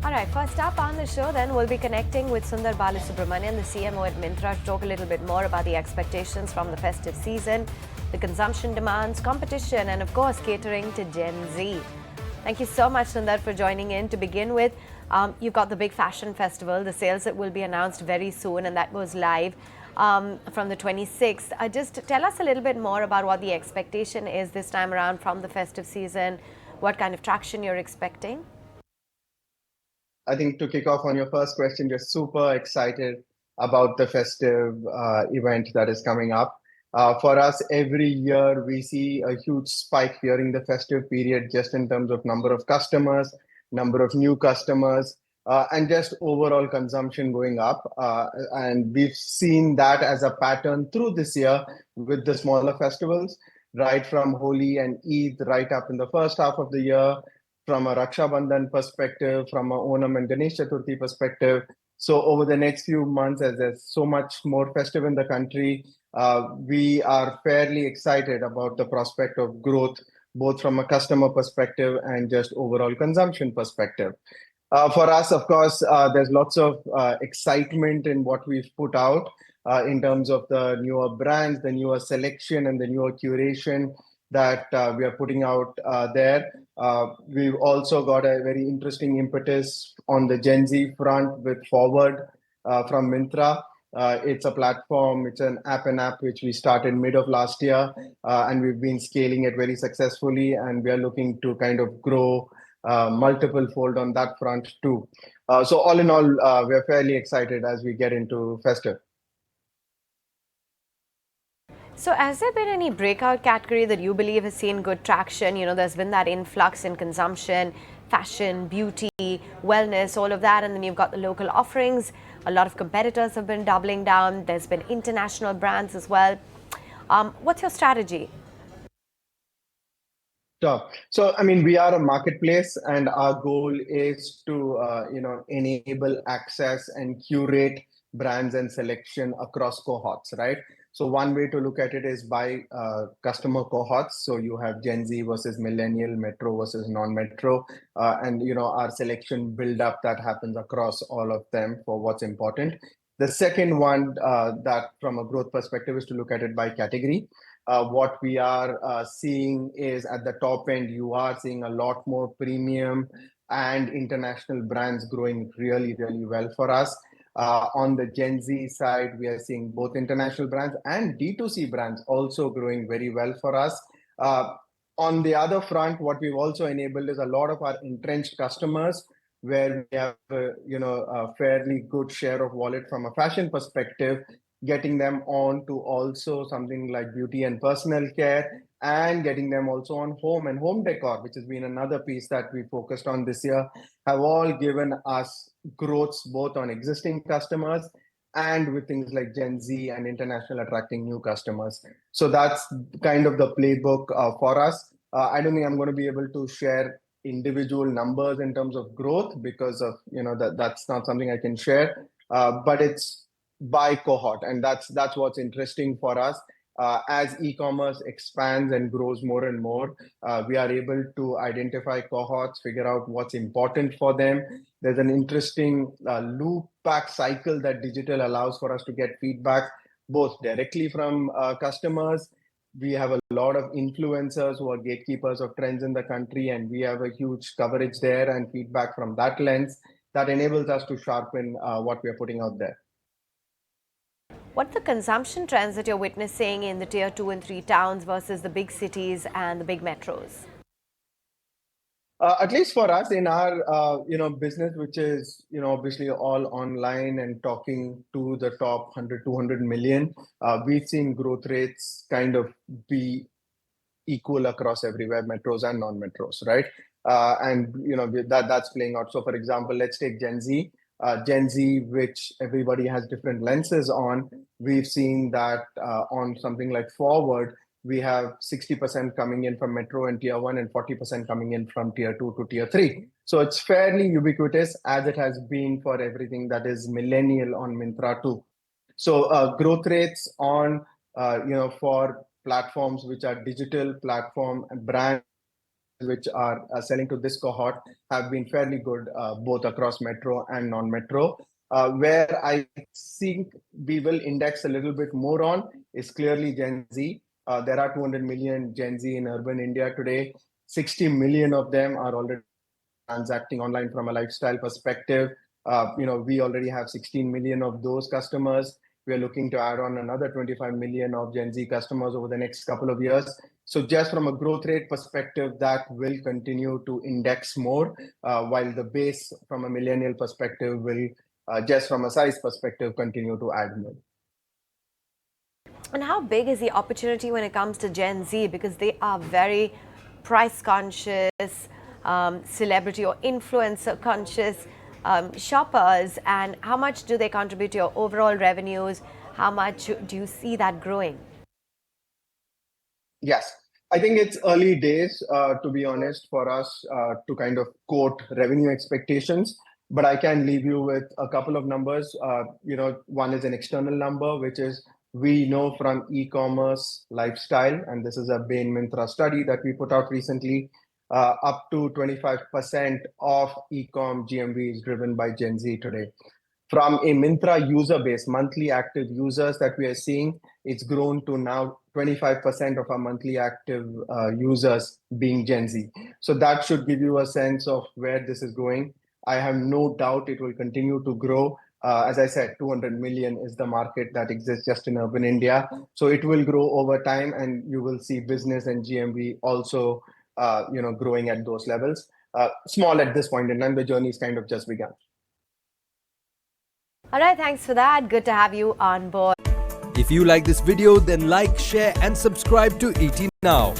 All right, first up on the show then, we'll be connecting with Sunder Balasubramanian, the CMO at Myntra, to talk a little bit more about the expectations from the festive season, the consumption demands, competition, and of course, catering to Gen Z. Thank you so much, Sundar, for joining in. To begin with, you've got the big fashion festival, the sales that will be announced very soon, and that goes live from the 26th. Just tell us a little bit more about what the expectation is this time around from the festive season, what kind of traction you're expecting. I think to kick off on your first question, just super excited about the festive event that is coming up. For us, every year we see a huge spike during the festive period, just in terms of number of customers, number of new customers, and just overall consumption going up. And we've seen that as a pattern through this year with the smaller festivals, right from Holi and Eid, right up in the first half of the year, from a Raksha Bandhan perspective, from a Onam and Ganesh Chaturthi perspective. So over the next few months, as there's so much more festive in the country, we are fairly excited about the prospect of growth, both from a customer perspective and just overall consumption perspective. For us, of course, there's lots of excitement in what we've put out in terms of the newer brands, the newer selection, and the newer curation that we are putting out there. We've also got a very interesting impetus on the Gen Z front with Forward from Myntra. It's a platform, it's an app which we started mid of last year, and we've been scaling it very successfully, and we are looking to kind of grow multiple fold on that front too. So all in all, we're fairly excited as we get into festive. So has there been any breakout category that you believe has seen good traction? You know, there's been that influx in consumption, fashion, beauty, wellness, all of that. And then you've got the local offerings. A lot of competitors have been doubling down. There's been international brands as well. What's your strategy? Sure. So, I mean, we are a marketplace, and our goal is to, enable access and curate brands and selection across cohorts, right? So one way to look at it is by customer cohorts. So you have Gen Z versus millennial, metro versus non-metro, and our selection build up that happens across all of them for what's important. The second one that from a growth perspective is to look at it by category. What we are seeing is at the top end, you are seeing a lot more premium and international brands growing really, really well for us. On the Gen Z side, we are seeing both international brands and D2C brands also growing very well for us. On the other front, what we've also enabled is a lot of our entrenched customers, where we have a fairly good share of wallet from a fashion perspective, getting them on to also something like beauty and personal care, and getting them also on home and home decor, which has been another piece that we focused on this year, have all given us growths both on existing customers and with things like Gen Z and international attracting new customers. So that's kind of the playbook for us. I don't think I'm going to be able to share individual numbers in terms of growth because of that's not something I can share, but it's by cohort, and that's what's interesting for us. As e-commerce expands and grows more and more, we are able to identify cohorts, figure out what's important for them. There's an interesting loop back cycle that digital allows for us to get feedback both directly from customers. We have a lot of influencers who are gatekeepers of trends in the country, and we have a huge coverage there and feedback from that lens that enables us to sharpen what we are putting out there. What are the consumption trends that you're witnessing in the tier 2 and 3 towns versus the big cities and the big metros? At least for us in our business, which is obviously all online and talking to the top 100, 200 million, we've seen growth rates kind of be equal across everywhere, metros and non-metros, right? And that's playing out. So for example, let's take Gen Z. Gen Z, which everybody has different lenses on, we've seen that on something like Forward, we have 60% coming in from metro and tier 1 and 40% coming in from tier 2 to tier 3. So it's fairly ubiquitous, as it has been for everything that is millennial on Myntra too. So growth rates on, for platforms which are digital platform and brand which are selling to this cohort have been fairly good, both across metro and non-metro. Where I think we will index a little bit more on is clearly Gen Z. There are 200 million Gen Z in urban India today. 60 million of them are already transacting online from a lifestyle perspective. We already have 16 million of those customers. We are looking to add on another 25 million of Gen Z customers over the next couple of years. So just from a growth rate perspective, that will continue to index more, while the base from a millennial perspective will, just from a size perspective, continue to add more. And how big is the opportunity when it comes to Gen Z? Because they are very price conscious, celebrity or influencer conscious shoppers. And how much do they contribute to your overall revenues? How much do you see that growing? Yes, I think it's early days, to be honest, for us to kind of quote revenue expectations. But I can leave you with a couple of numbers. One is an external number, which is we know from e-commerce lifestyle, and this is a Bain Myntra study that we put out recently, up to 25% of e-com GMV is driven by Gen Z today. From a Myntra user base, monthly active users that we are seeing, it's grown to now 25% of our monthly active users being Gen Z. So that should give you a sense of where this is going. I have no doubt it will continue to grow. As I said, 200 million is the market that exists just in urban India. So it will grow over time, and you will see business and GMV also, growing at those levels. Small at this point in time, the journey is kind of just begun. All right, thanks for that. Good to have you on board. If you like this video, then like, share and subscribe to ET Now.